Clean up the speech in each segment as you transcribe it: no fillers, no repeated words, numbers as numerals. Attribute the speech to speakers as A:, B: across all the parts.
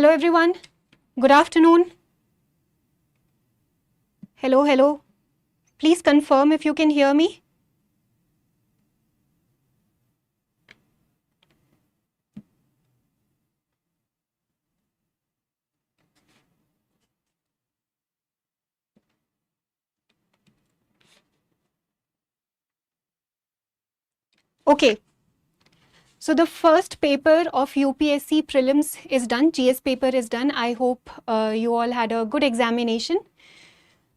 A: Hello everyone. Good afternoon. Hello, hello. Please confirm if you can hear me. Okay. So the first paper of UPSC Prelims is done. GS paper is done. I hope you all had a good examination.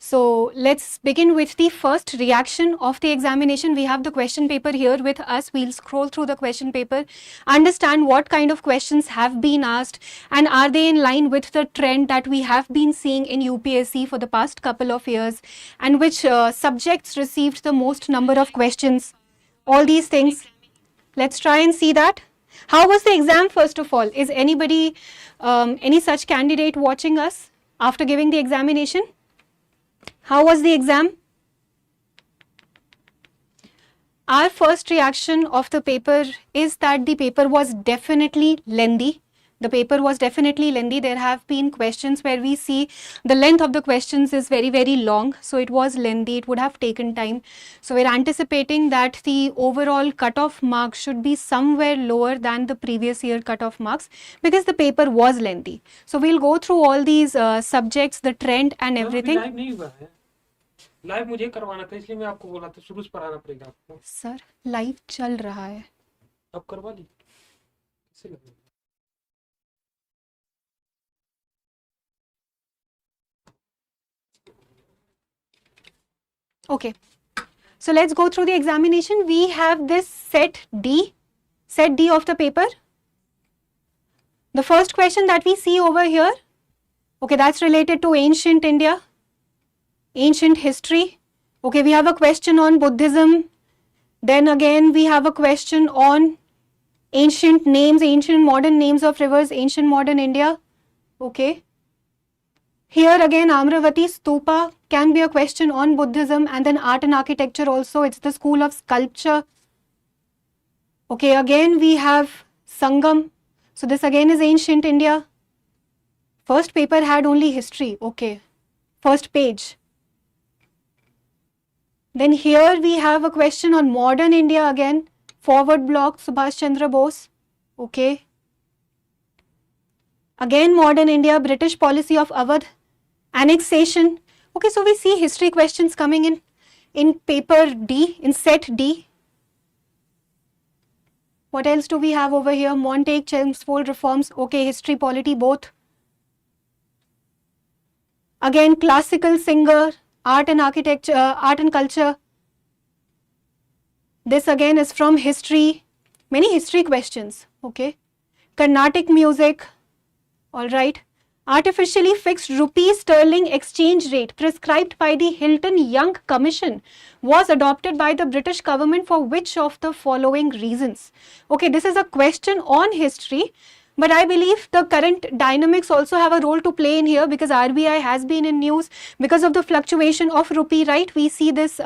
A: So let's begin with the first reaction of the examination. We have the question paper here with us. We'll scroll through the question paper, understand what kind of questions have been asked and are they in line with the trend that we have been seeing in UPSC for the past couple of years, and which subjects received the most number of questions. All these things. Let's try and see that. How was the exam first of all? Is anybody, any such candidate watching us after giving the examination? How was the exam? Our first reaction of the paper is that the paper was definitely lengthy. The paper was definitely lengthy. There have been questions where we see the length of the questions is very, very long. So it was lengthy. It would have taken time. So we're anticipating that the overall cutoff marks should be somewhere lower than the previous year cutoff marks because the paper was lengthy. So we'll go through all these subjects, the trend and everything.
B: Live नहीं हुआ है, live मुझे करवाना था इसलिए मैं आपको बोला था शुरू से पढ़ाना पड़ेगा आपको।
A: सर लाइव चल रहा है,
B: अब करवा ली कैसे लगेगा?
A: Okay, so let's go through the examination. We have this set D of the paper. The first question that we see over here, okay, that's related to ancient India, ancient history. Okay, we have a question on Buddhism. Then again, we have a question on ancient names, ancient modern names of rivers, ancient modern India. Okay. Here again, Amravati Stupa can be a question on Buddhism, and then art and architecture also. It's the school of sculpture. Okay, again we have Sangam. So this again is ancient India. First paper had only history. Okay, first page. Then here we have a question on modern India again. Forward block, Subhash Chandra Bose. Okay. Again modern India, British policy of Awadh. Annexation. Okay, so we see history questions coming in paper D, in set D. What else do we have over here? Montague, Chelmsford reforms. Okay, history, polity, both. Again, classical singer, art and architecture, art and culture. This again is from history. Many history questions. Okay. Carnatic music. All right. Artificially fixed rupee sterling exchange rate prescribed by the Hilton-Young Commission was adopted by the British government for which of the following reasons? Okay, this is a question on history, but I believe the current dynamics also have a role to play in here because RBI has been in news because of the fluctuation of rupee, right? We see this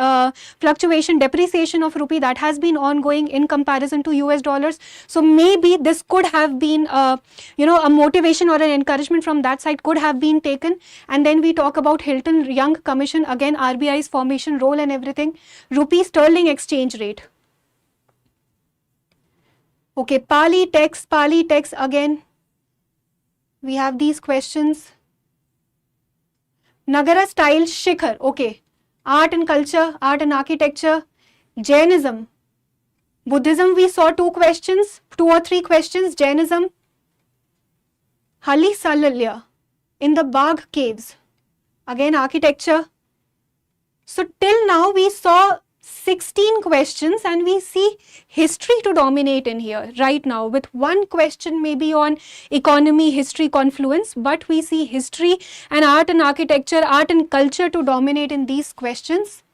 A: fluctuation, depreciation of rupee that has been ongoing in comparison to US dollars. So maybe this could have been, a motivation or an encouragement from that side could have been taken. And then we talk about Hilton-Young Commission, again RBI's formation role and everything. Rupee sterling exchange rate. Okay, Pali text again. We have these questions. Nagara style Shikhar. Okay, art and culture, art and architecture. Jainism. Buddhism, we saw two or three questions. Jainism. Hali Salalya in the Bagh caves. Again, architecture. So till now we saw 16 questions and we see history to dominate in here right now, with one question maybe on economy, history, confluence, but we see history and art and architecture, art and culture to dominate in these questions.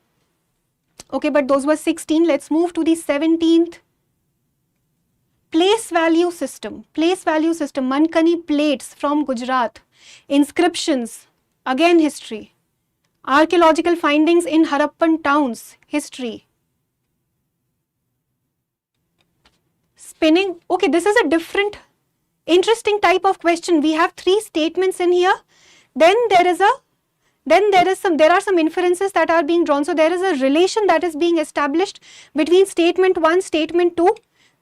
A: Okay, but those were 16. Let's move to the 17th. Place value system, Mankani plates from Gujarat, inscriptions, again history. Archaeological findings in Harappan towns, history. Spinning, okay, this is a different Interesting type of question. We have 3 statements in here. Then there are some inferences that are being drawn. So there is a relation that is being established between statement 1, statement 2.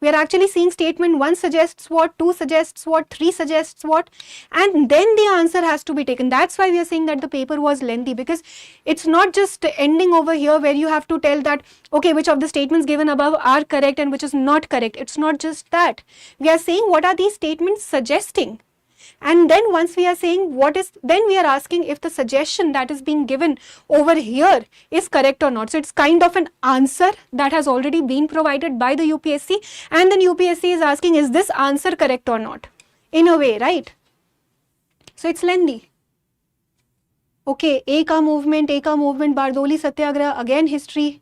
A: We are actually seeing statement 1 suggests what, 2 suggests what, 3 suggests what, and then the answer has to be taken. That's why we are saying that the paper was lengthy, because it's not just ending over here where you have to tell that, okay, which of the statements given above are correct and which is not correct. It's not just that. We are saying what are these statements suggesting. And then once we are saying then we are asking if the suggestion that is being given over here is correct or not. So it's kind of an answer that has already been provided by the UPSC, and then UPSC is asking, is this answer correct or not? In a way, right? So it's lengthy. Okay, Eka movement, Bardoli Satyagraha, again history.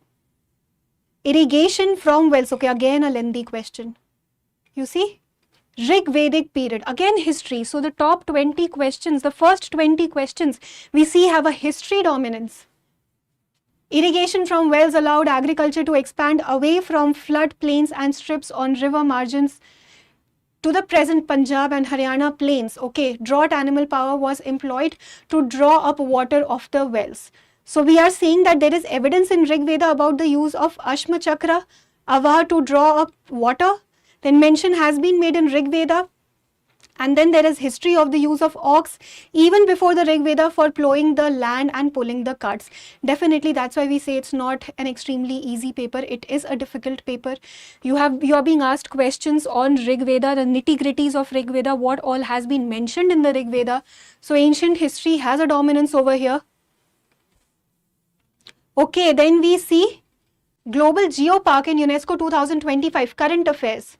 A: Irrigation from wells, okay, again a lengthy question. You see? Rig Vedic period, again history. So the top 20 questions, the first 20 questions we see have a history dominance. Irrigation from wells allowed agriculture to expand away from flood plains and strips on river margins to the present Punjab and Haryana plains. Okay, drought animal power was employed to draw up water of the wells. So we are seeing that there is evidence in Rig Veda about the use of Ashma Chakra, Avaha to draw up water. Then mention has been made in Rig Veda, and then there is history of the use of ox even before the Rig Veda for plowing the land and pulling the carts. Definitely, that's why we say it's not an extremely easy paper. It is a difficult paper. You are being asked questions on Rig Veda, the nitty-gritties of Rig Veda, what all has been mentioned in the Rig Veda. So ancient history has a dominance over here. Okay, then we see Global Geopark in UNESCO 2025, current affairs.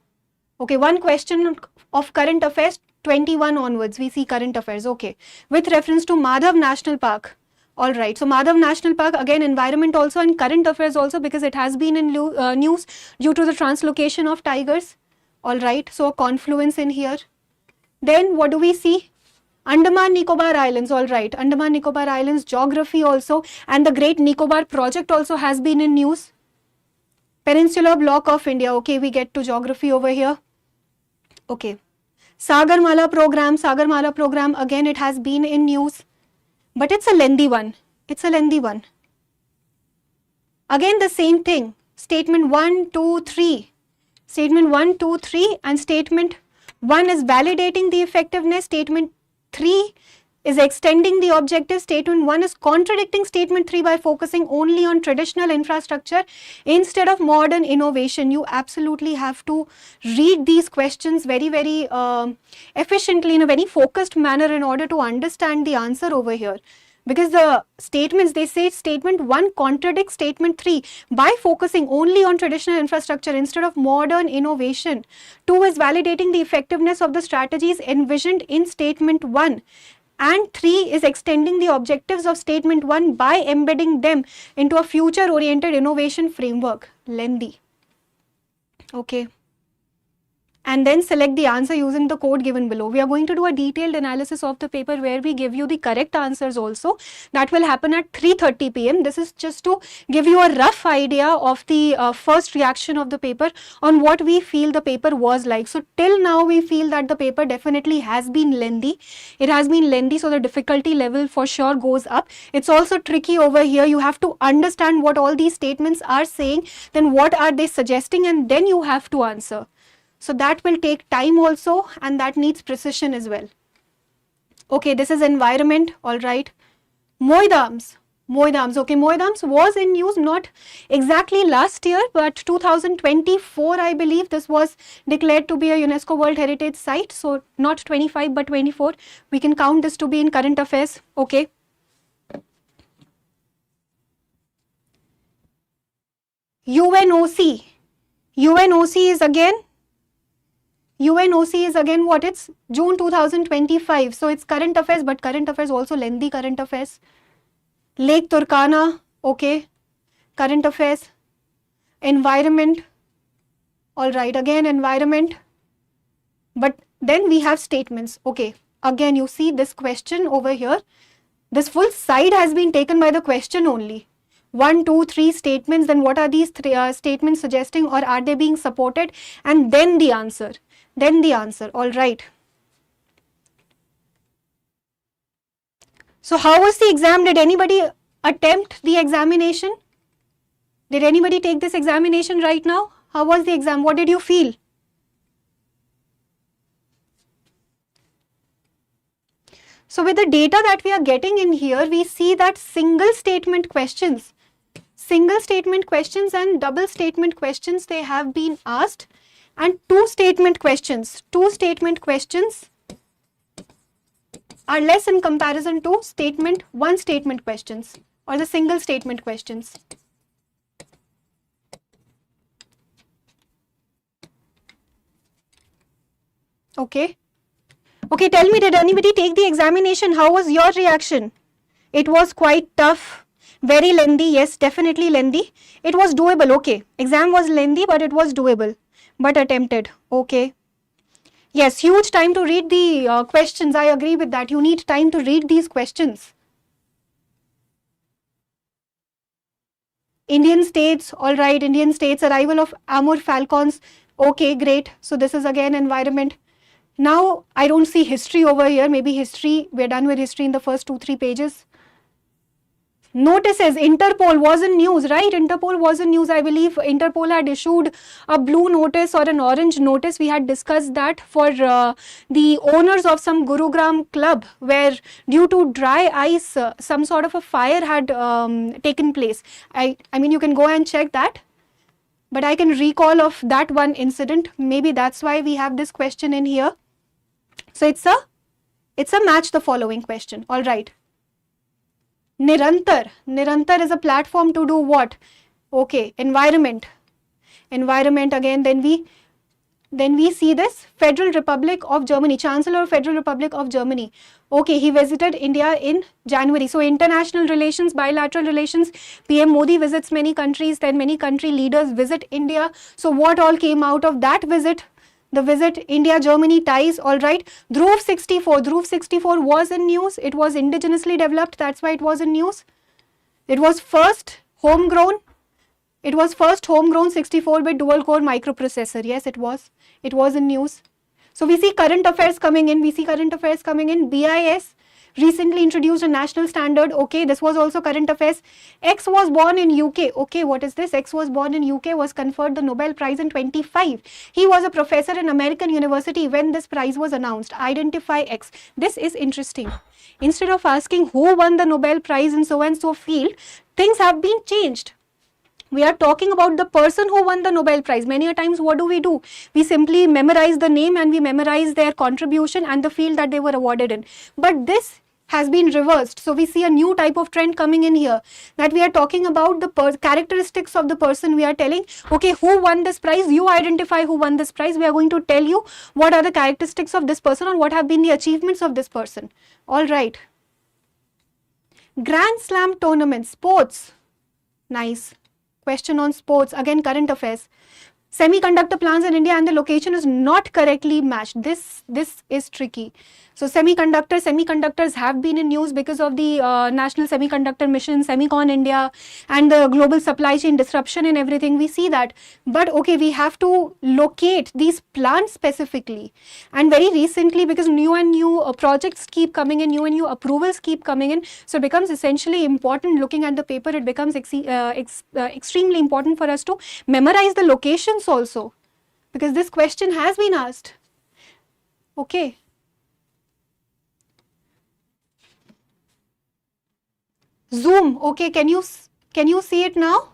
A: Okay, one question of current affairs, 21 onwards, we see current affairs, okay. With reference to Madhav National Park. Alright, so Madhav National Park, again environment also and current affairs also, because it has been in news due to the translocation of tigers. Alright, so a confluence in here. Then what do we see? Andaman Nicobar Islands, alright. Andaman Nicobar Islands, geography also, and the Great Nicobar project also has been in news. Peninsular block of India, okay, we get to geography over here. Okay, Sagarmala program, again it has been in news, but it's a lengthy one. Again the same thing, statement 1, 2, 3. Statement 1, 2, 3, and statement 1 is validating the effectiveness, statement 3 is extending the objective, statement 1 is contradicting statement 3 by focusing only on traditional infrastructure instead of modern innovation. You absolutely have to read these questions very, very efficiently in a very focused manner in order to understand the answer over here. Because the statements, they say statement 1 contradicts statement 3 by focusing only on traditional infrastructure instead of modern innovation. 2 is validating the effectiveness of the strategies envisioned in statement 1. And 3 is extending the objectives of statement 1 by embedding them into a future-oriented innovation framework. Lengthy. Okay. And then select the answer using the code given below. We are going to do a detailed analysis of the paper where we give you the correct answers also. That will happen at 3:30 p.m. This is just to give you a rough idea of the first reaction of the paper on what we feel the paper was like. So till now we feel that the paper definitely has been lengthy. It has been lengthy, so the difficulty level for sure goes up. It's also tricky over here. You have to understand what all these statements are saying, then what are they suggesting, and then you have to answer. So that will take time also, and that needs precision as well. Okay, this is environment, alright. Moidams, okay, Moidams was in news not exactly last year, but 2024, I believe this was declared to be a UNESCO World Heritage Site. So not 25 but 24. We can count this to be in current affairs, okay. UNOC is again what? It's June 2025. So it's current affairs, but current affairs also lengthy current affairs. Lake Turkana, okay. Current affairs. Environment. Alright, again environment. But then we have statements. Okay, again you see this question over here. This full side has been taken by the question only. 1, 2, 3 statements. Then what are these statements suggesting, or are they being supported? And then the answer. All right. So how was the exam? Did anybody attempt the examination? Did anybody take this examination right now? How was the exam? What did you feel? So with the data that we are getting in here, we see that single statement questions and double statement questions, they have been asked, and two statement questions are less in comparison to one statement questions or the single statement questions. Okay, tell me, did anybody take the examination? How was your reaction? It was quite tough, very lengthy. Yes, definitely lengthy. It was doable. Okay, exam was lengthy, but it was doable, but attempted. Okay. Yes, huge time to read the questions. I agree with that. You need time to read these questions. Indian states, all right, Indian states, arrival of Amur falcons. Okay, great. So this is again environment. Now, I don't see history over here. Maybe history, we're done with history in the first 2-3 pages. Notices, Interpol was in news, right? Interpol was in news. I believe Interpol had issued a blue notice or an orange notice. We had discussed that for the owners of some Gurugram club, where due to dry ice, some sort of a fire had taken place. I mean, you can go and check that. But I can recall of that one incident. Maybe that's why we have this question in here. So it's a match the following question. All right. Nirantar is a platform to do what? Okay, environment again. Then we see this Federal Republic of Germany, Chancellor of Federal Republic of Germany. Okay, he visited India in January. So international relations, bilateral relations, PM Modi visits many countries, then many country leaders visit India. So what all came out of that visit? The visit, India-Germany ties, all right. Dhruv 64 was in news. It was indigenously developed. That's why it was in news. It was first homegrown 64-bit dual-core microprocessor. Yes, it was. It was in news. So we see current affairs coming in. BIS recently introduced a national standard. Okay, this was also current affairs. X was born in UK. Okay, what is this? X was born in UK, was conferred the Nobel Prize in 25. He was a professor in American University when this prize was announced. Identify X. This is interesting. Instead of asking who won the Nobel Prize in so and so field, things have been changed. We are talking about the person who won the Nobel Prize. Many a times, what do? We simply memorize the name and we memorize their contribution and the field that they were awarded in. But this has been reversed. So we see a new type of trend coming in here, that we are talking about the characteristics of the person. We are telling, okay, who won this prize? You identify who won this prize. We are going to tell you what are the characteristics of this person or what have been the achievements of this person. All right. Grand Slam tournament, sports. Nice. Question on sports, again current affairs. Semiconductor plants in India and the location is not correctly matched. This is tricky. So semiconductors have been in news because of the National Semiconductor Mission, Semicon India, and the global supply chain disruption and everything. We see that. But okay, we have to locate these plants specifically. And very recently, because new and new projects keep coming in, new and new approvals keep coming in, so it becomes essentially important. Looking at the paper, it becomes extremely important for us to memorize the locations also, because this question has been asked. Okay. Zoom, okay, can you see it now?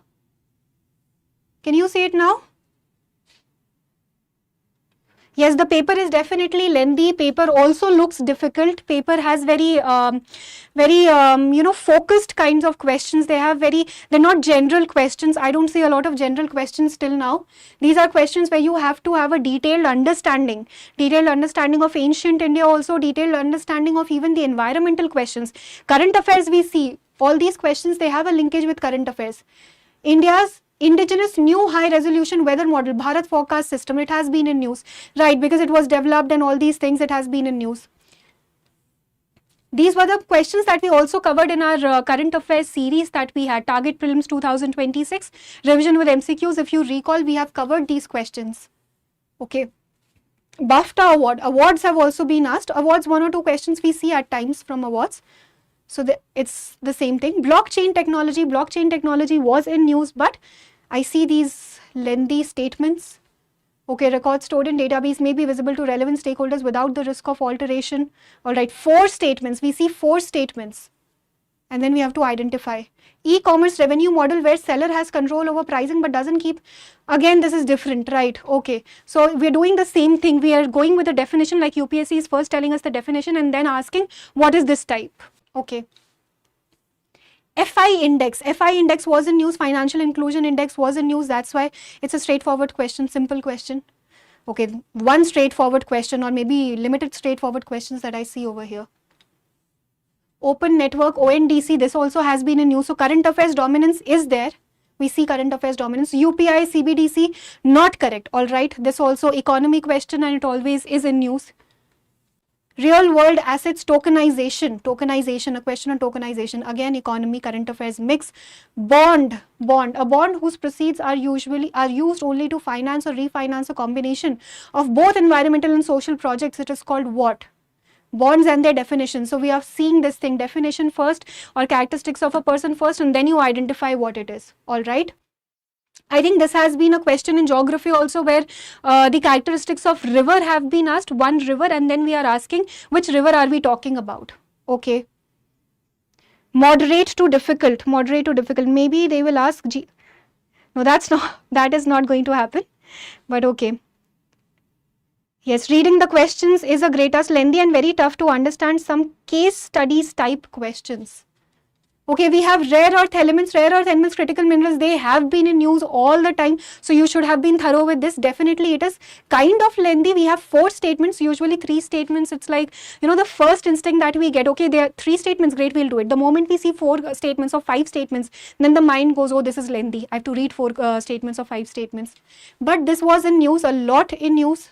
A: Can you see it now? Yes, the paper is definitely lengthy. Paper also looks difficult. Paper has very focused kinds of questions. They're not general questions. I don't see a lot of general questions till now. These are questions where you have to have a detailed understanding of ancient India, also detailed understanding of even the environmental questions. Current affairs, we see all these questions, they have a linkage with current affairs. India's indigenous new high resolution weather model, Bharat forecast system, it has been in news, right? Because it was developed and all these things, it has been in news. These were the questions that we also covered in our current affairs series that we had, Target Prelims 2026, revision with MCQs. If you recall, we have covered these questions. Okay. BAFTA award. Awards have also been asked. Awards, 1 or 2 questions we see at times from awards. So it's the same thing. Blockchain technology was in news, but I see these lengthy statements. Okay, records stored in database may be visible to relevant stakeholders without the risk of alteration. All right, 4 statements. We see 4 statements. And then we have to identify. E-commerce revenue model where seller has control over pricing but doesn't keep. Again, this is different, right? Okay, so we're doing the same thing. We are going with the definition, like UPSC is first telling us the definition and then asking what is this type. Okay. FI index was in news. Financial inclusion index was in news. That's why it's a straightforward question, simple question. Okay, one straightforward question or maybe limited straightforward questions that I see over here. Open network, ONDC, this also has been in news. So current affairs dominance is there. We see current affairs dominance. UPI, CBDC, not correct. All right, this also economy question and it always is in news. Real world assets tokenization, a question on tokenization. Again, economy, current affairs mix. Bond, a bond whose proceeds are used only to finance or refinance a combination of both environmental and social projects. It is called what? Bonds and their definition. So we are seeing this thing, definition first or characteristics of a person first, and then you identify what it is. All right. I think this has been a question in geography also where the characteristics of river have been asked, one river, and then we are asking which river are we talking about. Okay. Moderate to difficult. Maybe they will ask no, that is not going to happen, but okay. Yes, reading the questions is a great task, lengthy and very tough to understand, some case studies type questions. Okay, we have rare earth elements, critical minerals, they have been in news all the time. So you should have been thorough with this. Definitely it is kind of lengthy. We have 4 statements, usually 3 statements. It's like, the first instinct that we get, okay, there are 3 statements, great, we'll do it. The moment we see 4 statements or 5 statements, then the mind goes, oh, this is lengthy. I have to read 4 statements or 5 statements. But this was in news, a lot in news.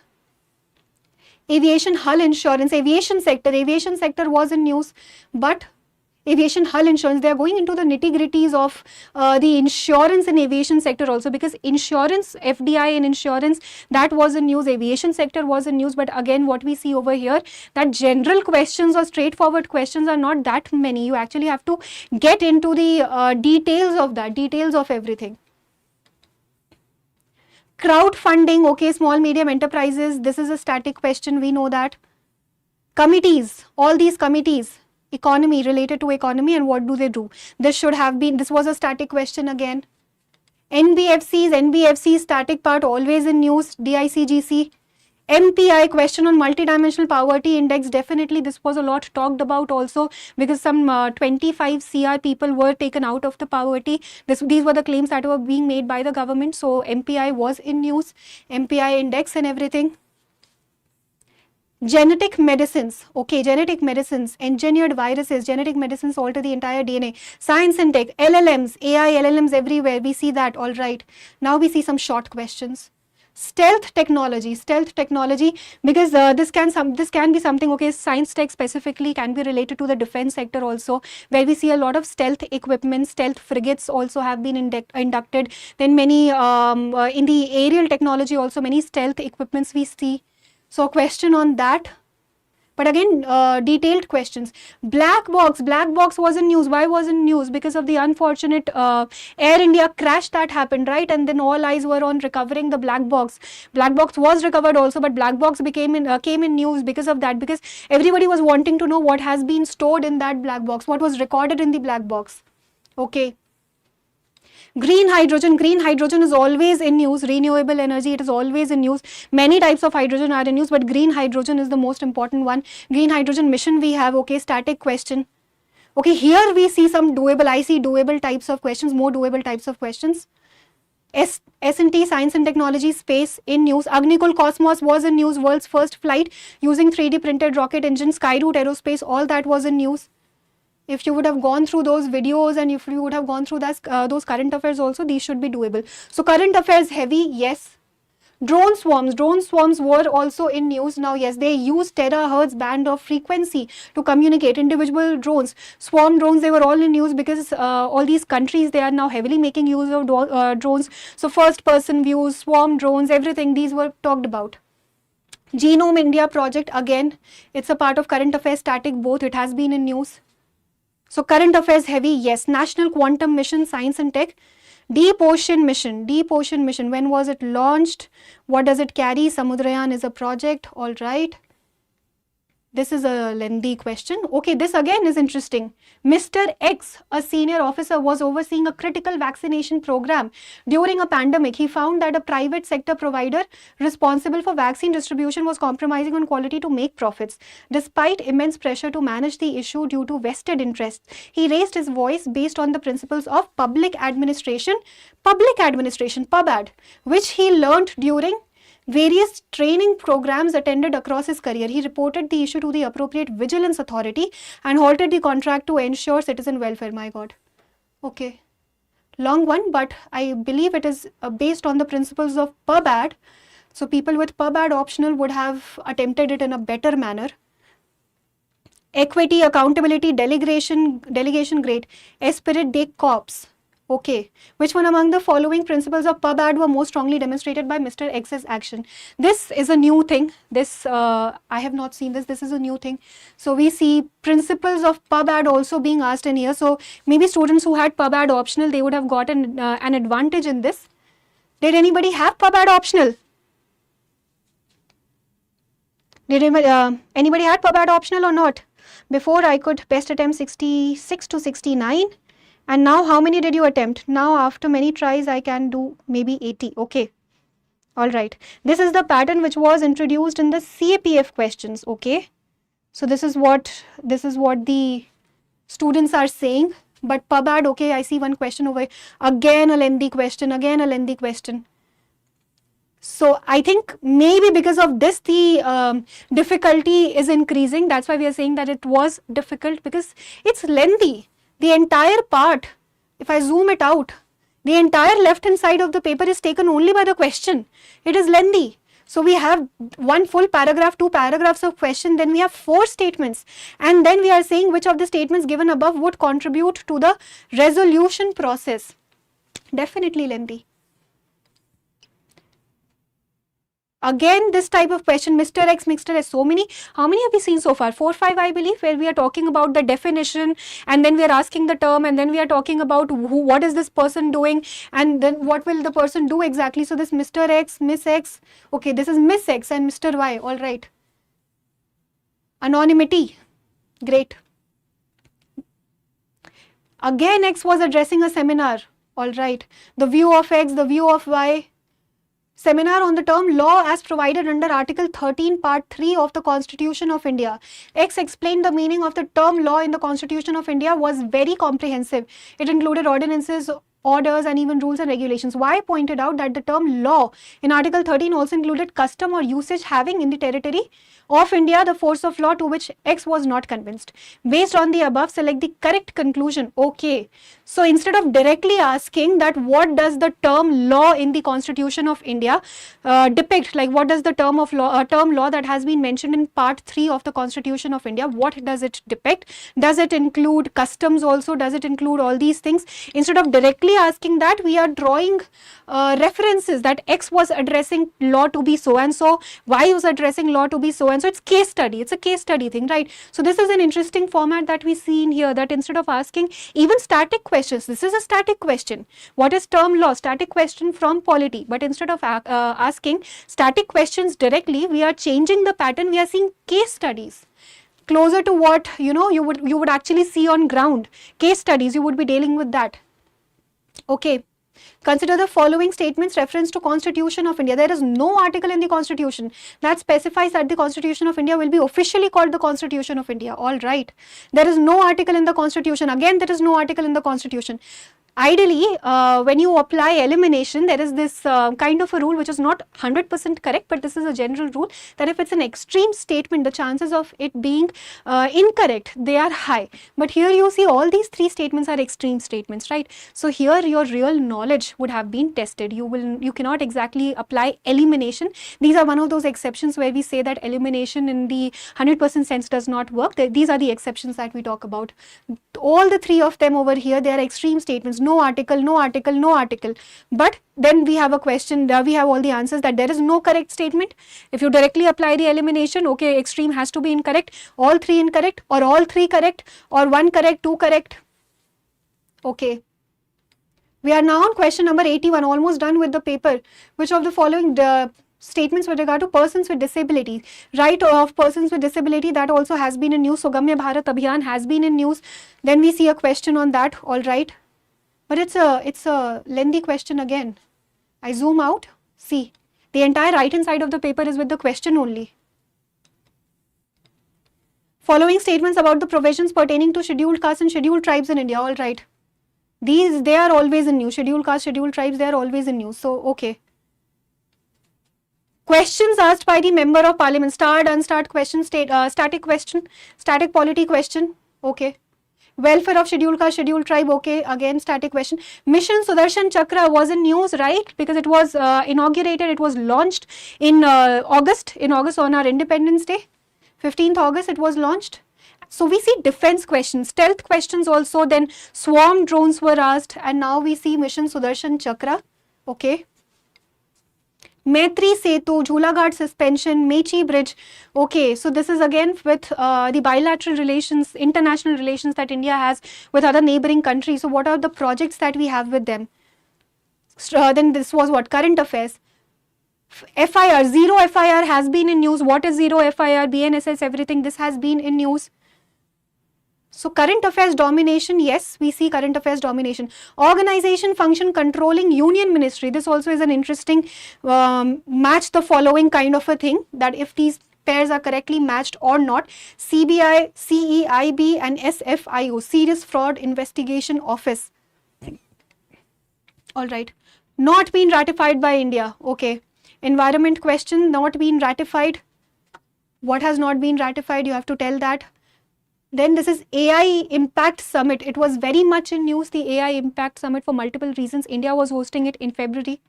A: Aviation hull insurance, aviation sector was in news, but aviation hull insurance, they are going into the nitty-gritties of the insurance in aviation sector also, because insurance, FDI and insurance, that was in news, aviation sector was in news. But again, what we see over here, that general questions or straightforward questions are not that many. You actually have to get into the details of everything. Crowdfunding, okay, small medium enterprises, this is a static question, we know that. Committees, all these committees, economy, related to economy, and what do they do? This was a static question again. NBFCs, static part, always in news. DICGC. MPI, question on multidimensional poverty index, definitely this was a lot talked about also, because some 25 CR people were taken out of the poverty. These were the claims that were being made by the government. So MPI was in news, MPI index and everything. Genetic medicines, okay, engineered viruses, genetic medicines alter the entire DNA. Science and tech, LLMs, AI, LLMs everywhere, we see that, all right. Now we see some short questions. Stealth technology, because this can be something, okay, science tech specifically can be related to the defense sector also, where we see a lot of stealth equipment, stealth frigates also have been inducted. Then many, in the aerial technology also, many stealth equipments we see. So question on that. But again, detailed questions. Black box was in news. Why was in news? Because of the unfortunate Air India crash that happened, right? And then all eyes were on recovering the black box. Black box was recovered also, but black box came in news because of that, because everybody was wanting to know what has been stored in that black box, what was recorded in the black box. Okay. Green hydrogen is always in news. Renewable energy, it is always in news. Many types of hydrogen are in news, but green hydrogen is the most important one. Green hydrogen mission we have, okay, static question. Okay, here we see some doable, I see doable types of questions, more doable types of questions. S&T, science and technology, space in news. Agnikul Cosmos was in news. World's first flight using 3D printed rocket engine. Skyroot Aerospace, all that was in news. If you would have gone through those videos and if you would have gone through those current affairs also, these should be doable. So current affairs heavy, yes. Drone swarms were also in news. Now, yes, they use terahertz band of frequency to communicate. Individual drones, swarm drones, they were all in news because all these countries, they are now heavily making use of drones. So first person views, swarm drones, everything, these were talked about. Genome India project, again, it's a part of current affairs, static both, it has been in news. So current affairs heavy, yes. National Quantum Mission, Science and Tech. Deep Ocean Mission, when was it launched? What does it carry? Samudrayan is a project, all right. This is a lengthy question. Okay, this again is interesting. Mr. X, a senior officer, was overseeing a critical vaccination program during a pandemic. He found that a private sector provider responsible for vaccine distribution was compromising on quality to make profits. Despite immense pressure to manage the issue due to vested interests, he raised his voice based on the principles of public administration, PubAd, which he learnt during various training programs attended across his career. He reported the issue to the appropriate vigilance authority and halted the contract to ensure citizen welfare. My God. Okay. Long one, but I believe it is based on the principles of PubAd. So people with PubAd optional would have attempted it in a better manner. Equity, accountability, delegation great. Esprit de corps. Okay, which one among the following principles of PubAd were most strongly demonstrated by Mr. X's action? This is a new thing. This, I have not seen this. This is a new thing. So we see principles of PubAd also being asked in here. So maybe students who had PubAd optional, they would have gotten an advantage in this. Did anybody have PubAd optional? Did anybody had PubAd optional or not? Before I could best attempt 66 to 69. And now how many did you attempt? Now after many tries I can do maybe 80. Okay. Alright. This is the pattern which was introduced in the CAPF questions. Okay. So this is what the students are saying. But PubAd, okay, I see one question over here. Again a lengthy question. So I think maybe because of this the difficulty is increasing. That's why we are saying that it was difficult, because it's lengthy. The entire part, if I zoom it out, the entire left hand side of the paper is taken only by the question. It is lengthy. So we have one full paragraph, 2 paragraphs of question, then we have 4 statements, and then we are saying which of the statements given above would contribute to the resolution process. Definitely lengthy. Again, this type of question, Mr. X, Mr. S, so many. How many have we seen so far? 4, 5, I believe, where we are talking about the definition, and then we are asking the term, and then we are talking about what is this person doing, and then what will the person do exactly. So this Mr. X, Miss X, okay, this is Miss X and Mr. Y, all right. Anonymity, great. Again, X was addressing a seminar, all right. The view of X, the view of Y. Seminar on the term law as provided under Article 13, Part 3 of the Constitution of India. X explained the meaning of the term law in the Constitution of India was very comprehensive. It included ordinances, orders, and even rules and regulations. Y pointed out that the term law in Article 13 also included custom or usage having in the territory of India the force of law, to which X was not convinced. Based on the above, select the correct conclusion. Okay. So instead of directly asking that what does the term law in the Constitution of India depict, like what does the term law that has been mentioned in Part 3 of the Constitution of India, what does it depict? Does it include customs also? Does it include all these things? Instead of directly asking that, we are drawing references that X was addressing law to be so and so, Y was addressing law to be so and so. It's case study. It's a case study thing, right? So this is an interesting format that we see in here, that instead of asking even static questions, this is a static question. What is term law? Static question from Polity. But instead of asking static questions directly, we are changing the pattern. We are seeing case studies closer to what you would actually see on ground. Case studies, you would be dealing with that. Okay. Consider the following statements reference to Constitution of India. There is no article in the Constitution that specifies that the Constitution of India will be officially called the Constitution of India. All right. There is no article in the Constitution. Again, there is no article in the Constitution. Ideally, when you apply elimination, there is this kind of a rule which is not 100% correct, but this is a general rule that if it's an extreme statement, the chances of it being incorrect, they are high. But here you see all these 3 statements are extreme statements, right? So here your real knowledge would have been tested. You cannot exactly apply elimination. These are one of those exceptions where we say that elimination in the 100% sense does not work. These are the exceptions that we talk about. all the three of them over here, they are extreme statements. No article, no article, no article. But then we have a question, we have all the answers that there is no correct statement. If you directly apply the elimination, okay, extreme has to be incorrect, all three incorrect, or all three correct, or one correct, two correct. Okay. We are now on question number 81, almost done with the paper. Which of the following statements with regard to persons with disability, right of persons with disability, that also has been in news. So Gamya Bharat Abhiyan has been in news. Then we see a question on that, all right. But it's a lengthy question again. I zoom out, see, the entire right hand side of the paper is with the question only. Following statements about the provisions pertaining to scheduled castes and scheduled tribes in India, all right. These, they are always in news. Scheduled caste, scheduled tribes, they are always in news. So, okay. Questions asked by the member of parliament. Start, unstart question, static question, static polity question. Okay. Welfare of scheduled caste, scheduled tribe. Okay. Again, static question. Mission Sudarshan Chakra was in news, right? Because it was inaugurated. It was launched in August. In August on our Independence Day. 15th August it was launched. So we see defense questions, stealth questions also, then swarm drones were asked, and now we see Mission Sudarshan Chakra. Okay. Maitri Setu, Jhula Ghat suspension, Mechi Bridge. Okay, so this is again with the bilateral relations, international relations that India has with other neighboring countries. So what are the projects that we have with them? Then this was what? Current affairs. FIR, zero FIR has been in news. What is zero FIR? BNSS, everything, this has been in news. So current affairs domination, yes, we see current affairs domination. Organization function controlling union ministry. This also is an interesting match the following kind of a thing, that if these pairs are correctly matched or not. CBI, CEIB and SFIO, Serious Fraud Investigation Office. All right. Not been ratified by India. Okay. Environment question, not been ratified. What has not been ratified? You have to tell that. Then this is AI Impact Summit. It was very much in news, the AI Impact Summit, for multiple reasons. India was hosting it in February.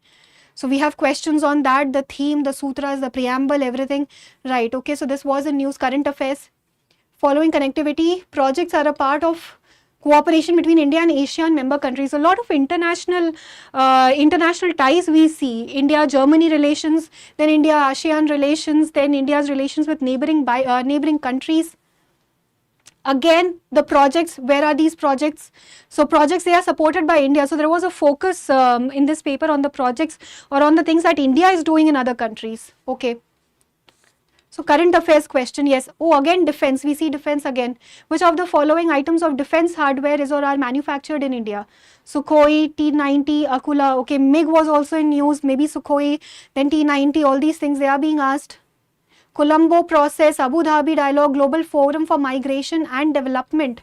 A: So we have questions on that, the theme, the sutras, the preamble, everything. Right, okay, so this was in news. Current affairs. Following connectivity projects are a part of cooperation between India and ASEAN member countries. A lot of international ties we see. India-Germany relations, then India-ASEAN relations, then India's relations with neighboring countries. Again, the projects, where are these projects? So projects, they are supported by India. So there was a focus in this paper on the projects or on the things that India is doing in other countries. Okay. So current affairs question, yes. Oh, again defense, we see defense again. Which of the following items of defense hardware is or are manufactured in India? Sukhoi, T-90, Akula. Okay, MiG was also in news, maybe Sukhoi, then T-90, all these things, they are being asked. Colombo process, Abu Dhabi dialogue, Global Forum for Migration and Development.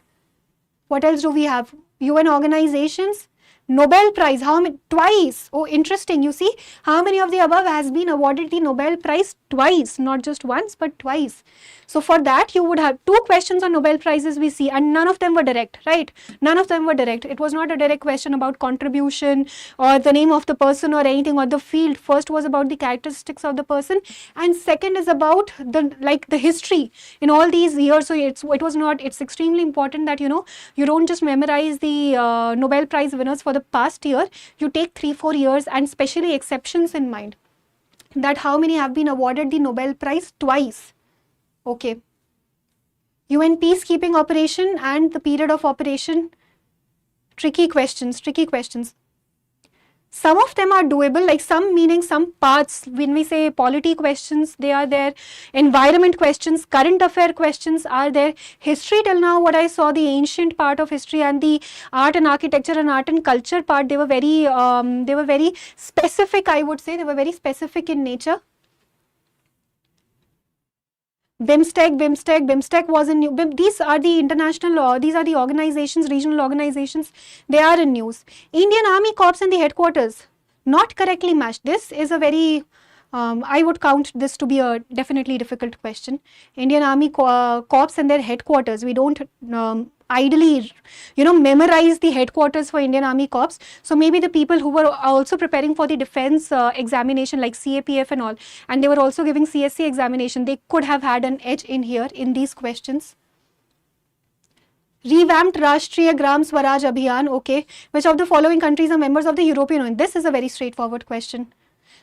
A: What else do we have? UN organizations, Nobel Prize, how many? Twice. Oh, interesting. You see, how many of the above has been awarded the Nobel Prize? Twice, not just once, but twice. So for that, you would have 2 questions on Nobel Prizes we see, and none of them were direct, right? None of them were direct. It was not a direct question about contribution or the name of the person or anything or the field. First was about the characteristics of the person, and second is about the history in all these years. So it's extremely important that you don't just memorize the Nobel Prize winners for the past year. You take 3-4 years and especially exceptions in mind, that how many have been awarded the Nobel Prize? Twice. Okay. UN peacekeeping operation and the period of operation. Tricky questions. Some of them are doable, like some meaning some parts. When we say polity questions, they are there. Environment questions, current affair questions are there. History, till now what I saw, the ancient part of history and the art and architecture and art and culture part, they were very specific, I would say. They were very specific in nature. BIMSTEC was in news. These are the international, these are the organizations, regional organizations, they are in news. Indian Army Corps and the headquarters, not correctly matched. This is a very, I would count this to be a definitely difficult question. Indian Army Corps and their headquarters, we don't ideally, memorize the headquarters for Indian Army Corps. So maybe the people who were also preparing for the defense examination like CAPF and all, and they were also giving CSC examination, they could have had an edge in here in these questions. Revamped Rashtriya Gram Swaraj Abhiyan. Okay. Which of the following countries are members of the European Union? This is a very straightforward question.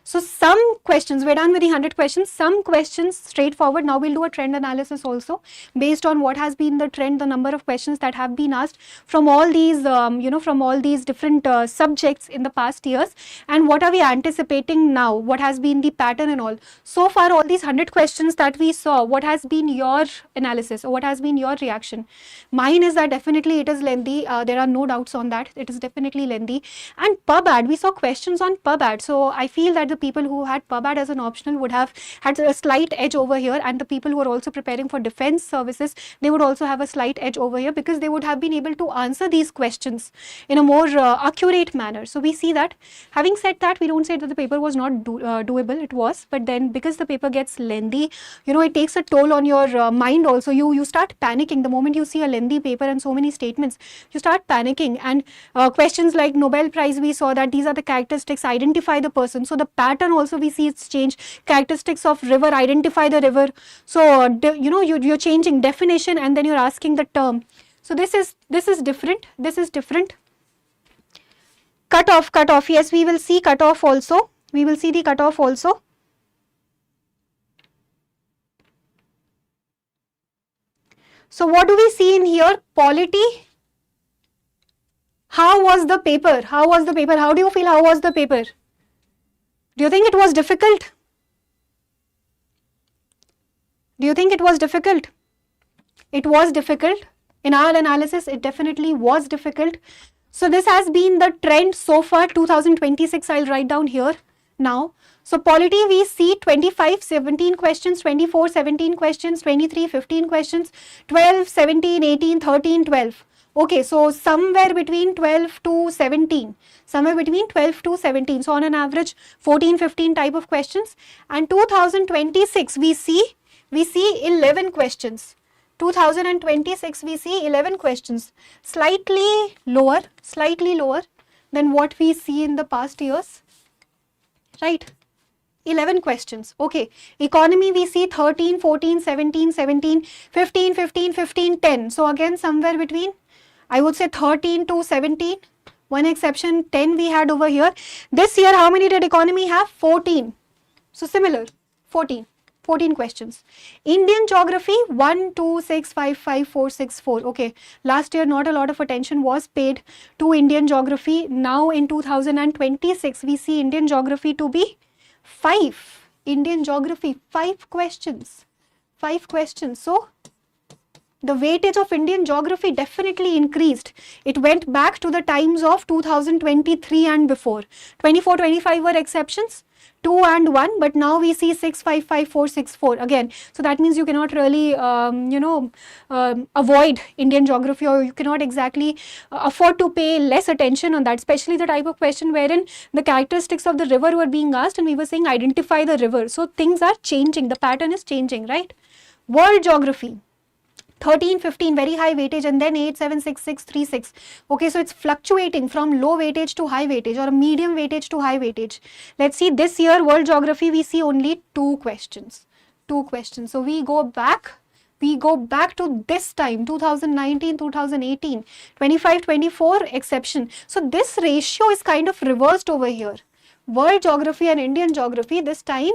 A: So some questions, we're done with the 100 questions, some questions straightforward. Now we'll do a trend analysis also based on what has been the trend, the number of questions that have been asked from all these, from all these different subjects in the past years, and what are we anticipating now, what has been the pattern and all. So far, all these 100 questions that we saw, what has been your analysis or what has been your reaction? Mine is that definitely it is lengthy. There are no doubts on that. It is definitely lengthy. And PubAd, we saw questions on PubAd. So I feel that the people who had PubAd as an optional would have had a slight edge over here, and the people who are also preparing for defense services, they would also have a slight edge over here because they would have been able to answer these questions in a more accurate manner. So we see that. Having said that, we don't say that the paper was not doable. It was, but then because the paper gets lengthy, it takes a toll on your mind also. You start panicking the moment you see a lengthy paper and so many statements. You start panicking, and questions like Nobel Prize, we saw that these are the characteristics, identify the person. So the pattern also we see it's changed. Characteristics of river, identify the river. So you're changing definition and then you're asking the term. So this is different. This is different. Cutoff. Yes, we will see cutoff also. We will see the cutoff also. So what do we see in here? Polity. How was the paper? How was the paper? How do you feel? How was the paper? Do you think it was difficult? Do you think it was difficult? It was difficult. In our analysis, it definitely was difficult. So this has been the trend so far, 2026, I'll write down here now. So polity, we see 25, 17 questions, 24, 17 questions, 23, 15 questions, 12, 17, 18, 13, 12. Okay, so somewhere between 12 to 17, somewhere between 12 to 17. So on an average, 14, 15 type of questions. And 2026, we see 11 questions. 2026, we see 11 questions. Slightly lower than what we see in the past years, right? 11 questions. Okay. Economy, we see 13, 14, 17, 17, 15, 15, 15, 10. So again, somewhere between, I would say 13 to 17. One exception, 10 we had over here. This year, how many did economy have? 14. So similar, 14 questions. Indian geography, 1, 2, 6, 5, 5, 4, 6, 4. Okay. Last year, not a lot of attention was paid to Indian geography. Now in 2026, we see Indian geography to be 5. Indian geography, 5 questions. 5 questions. So the weightage of Indian geography definitely increased. It went back to the times of 2023 and before. 24, 25 were exceptions, 2 and 1, but now we see 6, 5, 5, 4, 6, 4 again. So that means you cannot really, avoid Indian geography, or you cannot exactly afford to pay less attention on that, especially the type of question wherein the characteristics of the river were being asked and we were saying identify the river. So things are changing, the pattern is changing, right? World geography. 13, 15, very high weightage, and then 8, 7, 6, 6, 3, 6. Okay, so it's fluctuating from low weightage to high weightage, or medium weightage to high weightage. Let's see, this year, world geography, we see only 2 questions. 2 questions. So we go back to this time, 2019, 2018, 25, 24, exception. So this ratio is kind of reversed over here. World geography and Indian geography, this time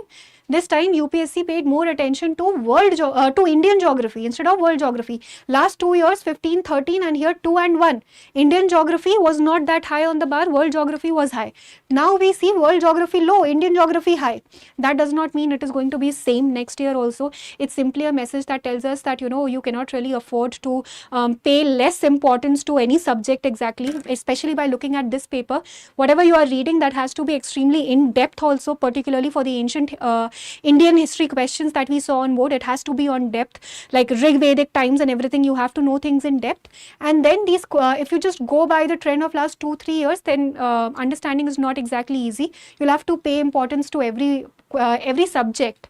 A: UPSC paid more attention to Indian geography instead of world geography. Last 2 years, 15, 13, and here 2 and 1. Indian geography was not that high on the bar, world geography was high. Now we see world geography low, Indian geography high. That does not mean it is going to be same next year also. It's simply a message that tells us that, you cannot really afford to pay less importance to any subject exactly, especially by looking at this paper. Whatever you are reading, that has to be extremely in depth also, particularly for the ancient Indian history questions that we saw on board. It has to be on depth, like Rig Vedic times and everything. You have to know things in depth. And then these, if you just go by the trend of last 2-3 years, then understanding is not exactly easy. You'll have to pay importance to every subject.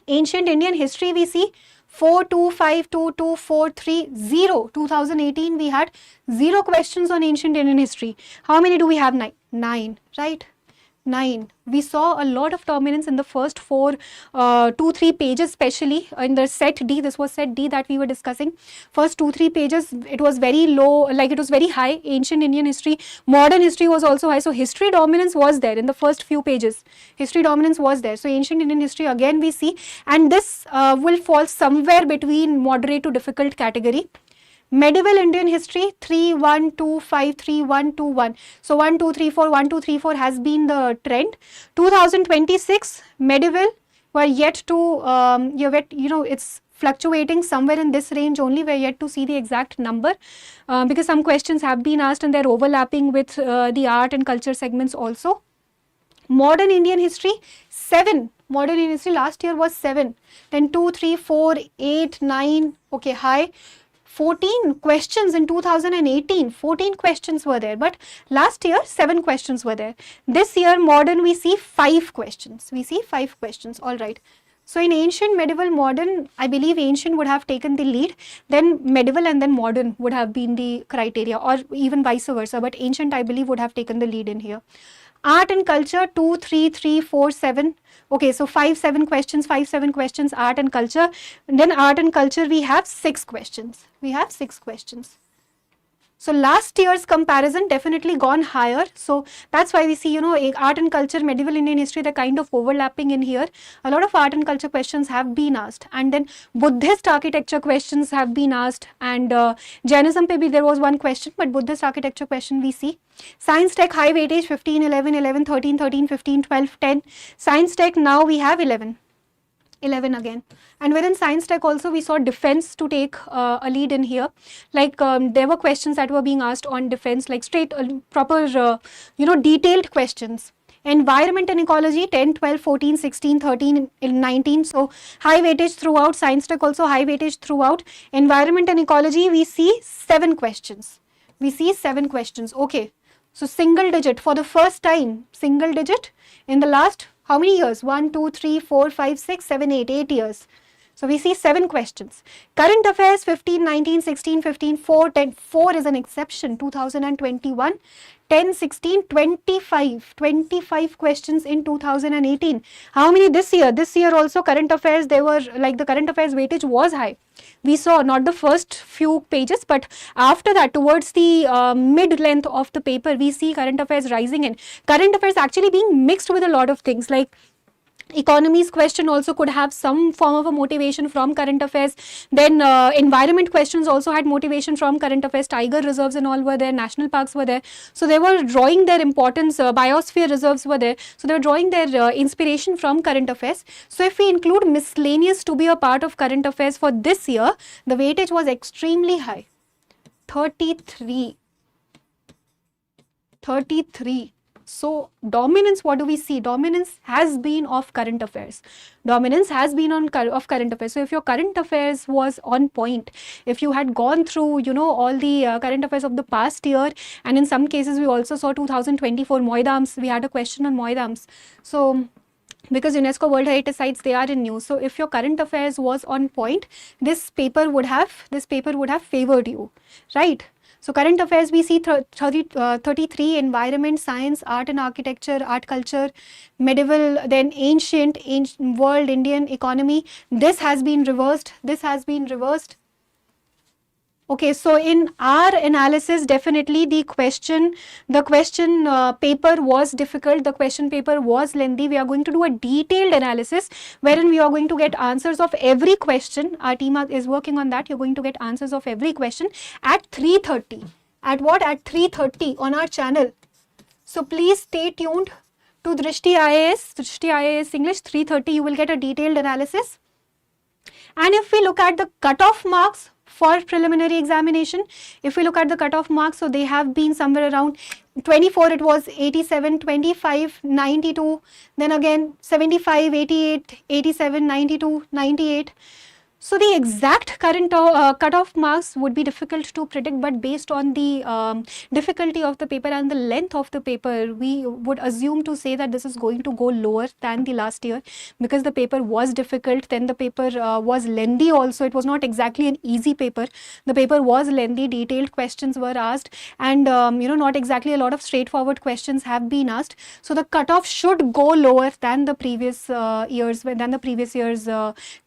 A: Ancient Indian history, we see 4, 2, 5, 2, 2, 4, 3, 0. 2018, we had 0 questions on ancient Indian history. How many do we have? 9, right? 9. We saw a lot of dominance in the first 2-3 pages, especially in the set D. This was set D that we were discussing. First 2-3 pages, it was very low, like it was very high. Ancient Indian history, modern history was also high. So history dominance was there in the first few pages. History dominance was there. So ancient Indian history again we see, and this will fall somewhere between moderate to difficult category. Medieval Indian history 3, 1, 2, 5, 3, 1, 2, 1. So 1, 2, 3, 4, 1, 2, 3, 4 has been the trend. 2026 medieval were yet to, it's fluctuating somewhere in this range only. We're yet to see the exact number because some questions have been asked and they're overlapping with the art and culture segments also. Modern Indian history 7. Modern Indian history last year was 7. Then 2, 3, 4, 8, 9. Okay, high. 14 questions in 2018, 14 questions were there, but last year 7 questions were there. This year modern we see 5 questions, all right. So in ancient, medieval, modern, I believe ancient would have taken the lead, then medieval and then modern would have been the criteria, or even vice versa, but ancient I believe would have taken the lead in here. Art and culture 2, 3, 3, 4, 7. Okay, so 5, 7 questions, art and culture. And then art and culture we have 6 questions. So last year's comparison definitely gone higher. So that's why we see, art and culture, medieval Indian history, they're kind of overlapping in here. A lot of art and culture questions have been asked. And then Buddhist architecture questions have been asked. And Jainism maybe there was one question, but Buddhist architecture question we see. Science Tech high weightage 15, 11, 11, 13, 13, 15, 12, 10. Science Tech now we have 11 again. And within Science Tech also we saw defense to take a lead in here. Like there were questions that were being asked on defense, like straight proper detailed questions. Environment and ecology 10, 12, 14, 16, 13, 19. So high weightage throughout. Science Tech also high weightage throughout. Environment and ecology we see 7 questions. Okay. So single digit for the first time, single digit in the last how many years? 1, 2, 3, 4, 5, 6, 7, 8, 8 years. So we see 7 questions. Current affairs 15, 19, 16, 15, 4, 10. 4 is an exception. 2021, 10, 16, 25. 25 questions in 2018. How many this year? This year also current affairs, they were like the current affairs weightage was high. We saw not the first few pages, but after that towards the mid length of the paper, we see current affairs rising in. Current affairs actually being mixed with a lot of things like economies question also could have some form of a motivation from current affairs. Then environment questions also had motivation from current affairs. Tiger reserves and all were there, national parks were there. So they were drawing their importance, biosphere reserves were there. So they were drawing their inspiration from current affairs. So if we include miscellaneous to be a part of current affairs for this year, the weightage was extremely high. 33. So dominance, what do we see? Dominance has been of current affairs. of current affairs. So if your current affairs was on point, if you had gone through, all the current affairs of the past year, and in some cases we also saw 2024 Moidams, we had a question on Moidams. So because UNESCO World Heritage Sites, they are in news. So if your current affairs was on point, this paper would have favored you, right? So current affairs we see 33, environment, science, art and architecture, art culture, medieval, then ancient world, Indian economy. This has been reversed. Okay, so in our analysis, definitely the question paper was difficult, the question paper was lengthy. We are going to do a detailed analysis wherein we are going to get answers of every question. Our team is working on that. You're going to get answers of every question at 3:30. At what? At 3:30 on our channel. So please stay tuned to Drishti IAS English 3:30. You will get a detailed analysis. And if we look at the cutoff marks for preliminary examination, if we look at the cutoff marks, so they have been somewhere around 24, it was 87, 25, 92, then again 75, 88, 87, 92, 98. So the exact current cutoff marks would be difficult to predict, but based on the difficulty of the paper and the length of the paper, we would assume to say that this is going to go lower than the last year, because the paper was difficult. Then the paper was lengthy also. It was not exactly an easy paper. The paper was lengthy, detailed questions were asked, and not exactly a lot of straightforward questions have been asked. So the cutoff should go lower than the previous year's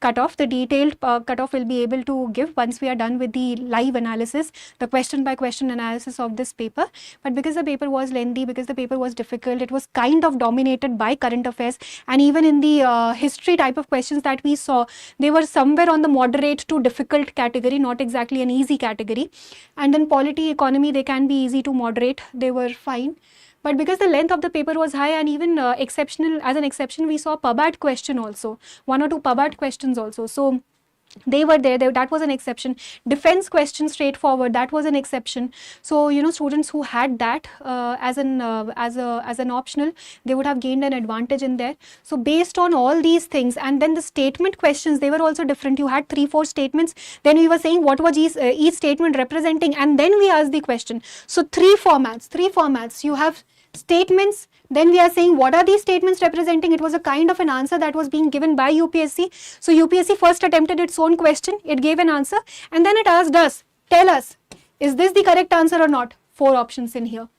A: cutoff. The detailed cutoff will be able to give once we are done with the live analysis, the question by question analysis of this paper. But because the paper was lengthy, because the paper was difficult, it was kind of dominated by current affairs, and even in the history type of questions that we saw, they were somewhere on the moderate to difficult category, not exactly an easy category. And then polity, economy, they can be easy to moderate, they were fine. But because the length of the paper was high, and even as an exception, we saw PubAt question also, 1 or 2 PubAt questions also. So they were there, that was an exception. Defense question straightforward, that was an exception. So students who had that as an optional, they would have gained an advantage in there. So based on all these things, and then the statement questions, they were also different. You had 3-4 statements, then we were saying what was each statement representing, and then we asked the question. So three formats. You have statements, then we are saying what are these statements representing. It was a kind of an answer that was being given by UPSC. So UPSC first attempted its own question, it gave an answer, and then it asked us, tell us, is this the correct answer or not? 4 options in here.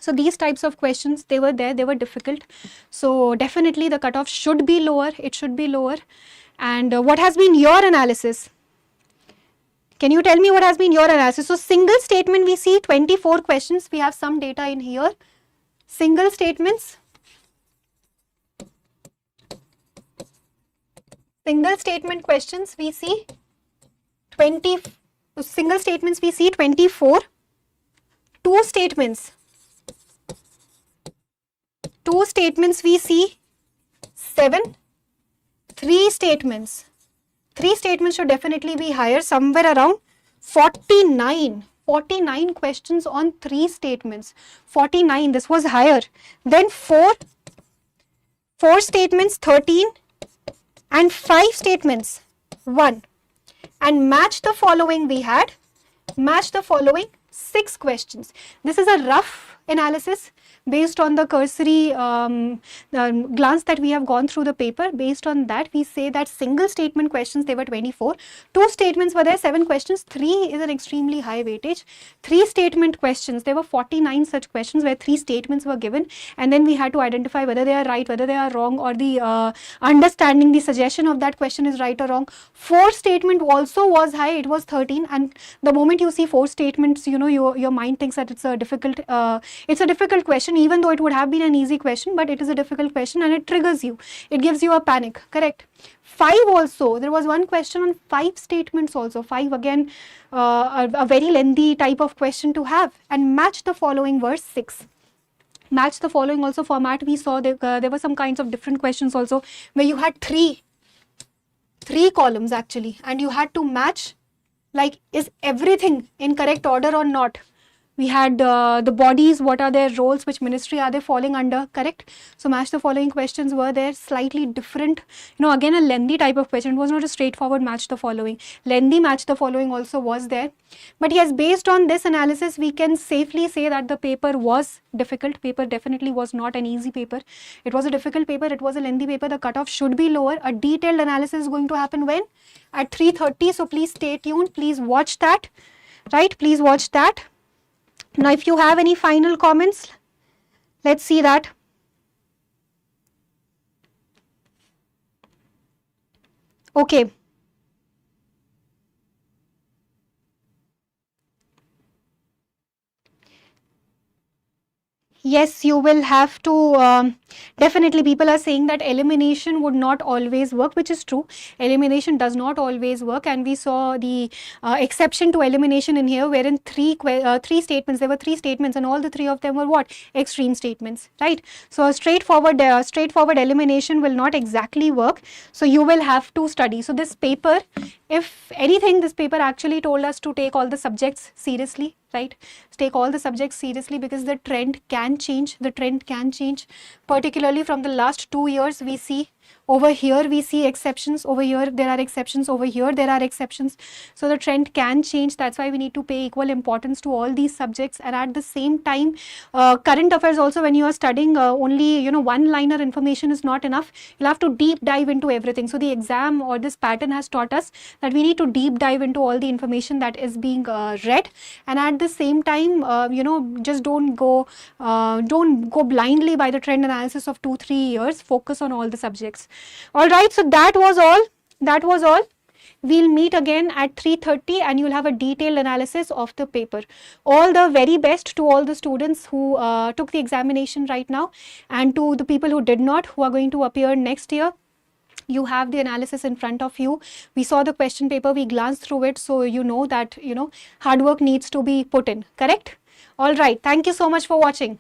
A: So these types of questions, they were there, they were difficult. So definitely the cutoff should be lower, it should be lower. And what has been your analysis? Can you tell me what has been your analysis? So single statement, we see 24 questions, we have some data in here. Single statements, single statement questions, we see 20, single statements we see 24, 2 statements we see 7, 3 statements should definitely be higher, somewhere around 49 questions on 3 statements. 49, this was higher. Then 4 statements, 13, and 5 statements, 1. And match the following, we had 6 questions. This is a rough analysis based on the cursory glance that we have gone through the paper. Based on that, we say that single statement questions, they were 24. 2 statements were there, 7 questions. 3 is an extremely high weightage. 3 statement questions, there were 49 such questions where 3 statements were given, and then we had to identify whether they are right, whether they are wrong, or the understanding, the suggestion of that question is right or wrong. 4 statement also was high, it was 13, and the moment you see 4 statements, your mind thinks that it's a difficult question, even though it would have been an easy question, but it is a difficult question and it triggers you, it gives you a panic, correct? 5 also, there was one question on 5 statements also. 5 again, a very lengthy type of question to have. And match the following verse 6. Match the following also format, we saw there were some kinds of different questions also where you had three columns actually, and you had to match, like, is everything in correct order or not? We had the bodies, what are their roles, which ministry are they falling under, correct? So match the following questions were there, slightly different, again a lengthy type of question. It was not a straightforward match the following. Lengthy match the following also was there. But yes, based on this analysis, we can safely say that the paper was difficult. Paper definitely was not an easy paper. It was a difficult paper, it was a lengthy paper. The cutoff should be lower. A detailed analysis is going to happen when? At 3:30. So please stay tuned, please watch that, right? Please watch that. Now, if you have any final comments, let's see that. Okay. Yes, you will have to, definitely people are saying that elimination would not always work, which is true. Elimination does not always work, and we saw the exception to elimination in here, wherein three statements, there were 3 statements, and all the 3 of them were what? Extreme statements, right? So a straightforward elimination will not exactly work. So you will have to study. So this paper, if anything, this paper actually told us to take all the subjects seriously, right? Take all the subjects seriously, because the trend can change. Particularly from the last 2 years, we see Over here we see exceptions, over here there are exceptions, over here there are exceptions. So the trend can change. That's why we need to pay equal importance to all these subjects. And at the same time, current affairs also, when you are studying only one liner information is not enough. You'll have to deep dive into everything. So the exam or this pattern has taught us that we need to deep dive into all the information that is being read. And at the same time, just don't go blindly by the trend analysis of 2-3 years. Focus on all the subjects. All right, so that was all. We'll meet again at 3:30 and you'll have a detailed analysis of the paper. All the very best to all the students who took the examination right now, and to the people who did not, who are going to appear next year. You have the analysis in front of you. We saw the question paper, we glanced through it, so you know that hard work needs to be put in, correct? All right, thank you so much for watching.